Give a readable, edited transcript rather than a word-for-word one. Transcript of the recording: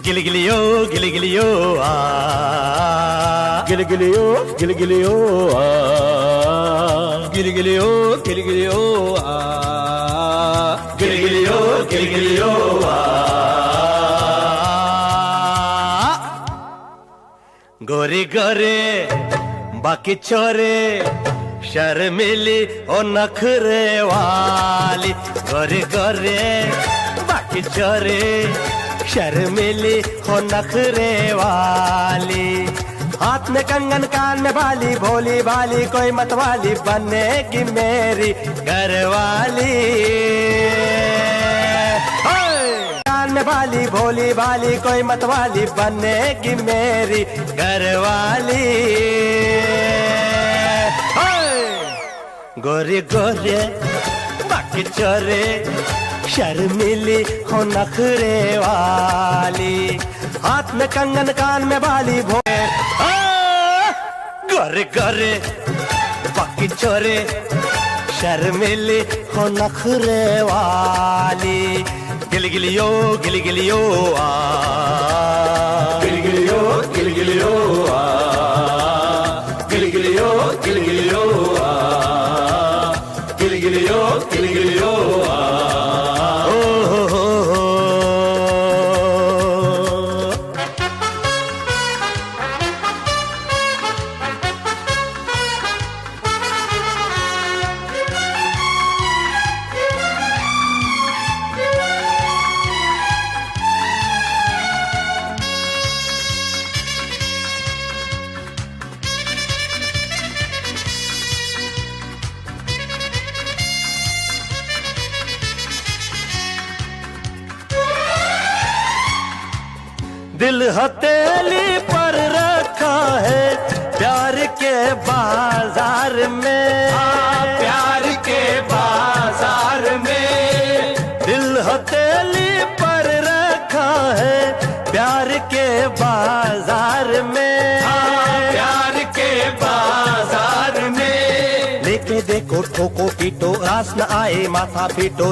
गिलगिलियो गिलगिलियो आ गिलगिलियो गिलगिलियो आ गिलगिलियो गिलगिलियो आ गिलगिलियो गिलगिलियो आ गोरे गोरे बाकी छोरे शर्मिली ओ नखरे वाली गोरे गोरे बाकी छोरे शर्मिली हो नखरे वाली हाथ में कंगन कान में बाली भोली भाली कोई मतवाली बनेगी मेरी घरवाली कान में बाली भोली भाली कोई मतवाली बनेगी मेरी घरवाली गोरे गोरे बाकी चोरे शर्मिली हो नखरे वाली हाथ में कंगन कान में बाली भोले गोरे गोरे बाकी चोरे शर्मिली हो नखरे वाली गिलगिलियो गिलगिलियो आ गिलगिलियो गिलगिलियो आ गिलगिलियो गिलगिलियो आ गिलगिलियो गिलगिलियो आ दिल हथेली पर रखा है प्यार के बाजार में प्यार के बाजार में दिल हथेली पर रखा है प्यार के बाजार में प्यार के बाजार में लेके देखो ठोको पीटो रास न आए माथा पीटो